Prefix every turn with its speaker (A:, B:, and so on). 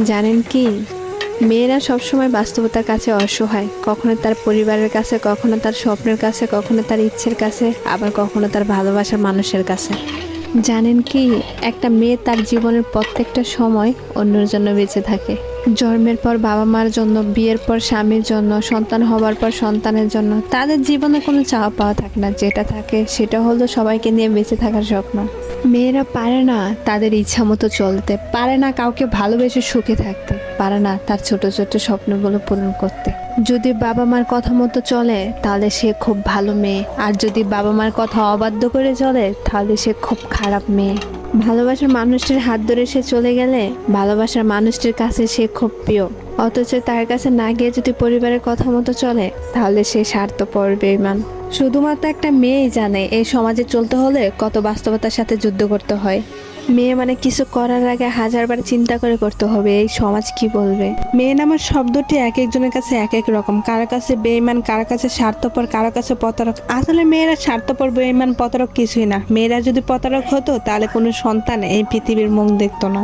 A: জানেন কি, মেয়েরা সবসময় বাস্তবতার কাছে অসহায়, কখনো তার পরিবারের কাছে, কখনো তার স্বপ্নের কাছে, কখনো তার ইচ্ছের কাছে, আবার কখনো তার ভালোবাসার মানুষের কাছে। জানেন কি, একটা মেয়ে তার জীবনের প্রত্যেকটা সময় অন্যের জন্য বেঁচে থাকে। জন্মের পর বাবা মার জন্য, বিয়ের পর স্বামীর জন্য, সন্তান হবার পর সন্তানের জন্য। তাদের জীবনে কোনো চাওয়া পাওয়া থাকে না, যেটা থাকে সেটা হলো সবাইকে নিয়ে বেঁচে থাকার স্বপ্ন। মেয়েরা পারে না তাদের ইচ্ছা মতো চলতে, পারে না কাউকে ভালোবেসে সুখে থাকতে, পারে না তার ছোট ছোট স্বপ্নগুলো পূরণ করতে। যদি বাবা মার কথা মতো চলে তাহলে সে খুব ভালো মেয়ে, আর যদি বাবা মার কথা অবাধ্য করে চলে তাহলে সে খুব খারাপ মেয়ে। ভালোবাসার মানুষটির হাত ধরে সে চলে গেলে ভালোবাসার মানুষটির কাছে সে খুব প্রিয়, অথচ তার কাছে না গিয়ে যদি পরিবারের কথা মতো চলে তাহলে সে স্বার্থপর, বেঈমান। শুধুমাত্র একটা মেয়েই জানে এই সমাজে চলতে হলে কত বাস্তবতার সাথে যুদ্ধ করতে হয়। মেয়ে মানে কিছু করার আগে হাজারবার চিন্তা করে করতে হবে এই সমাজ কি বলবে।
B: মেয়ে নামের শব্দটি এক একজনের কাছে এক এক রকম, কারো কাছে বেঈমান, কারো কাছে স্বার্থপর, কারো কাছে প্রতারক। আসলে মেয়েরা স্বার্থপর, বেঈমান, প্রতারক কিছুই না। মেয়েরা যদি প্রতারক হতো তাহলে কোনো সন্তান এই পৃথিবীর মুখ দেখতো না।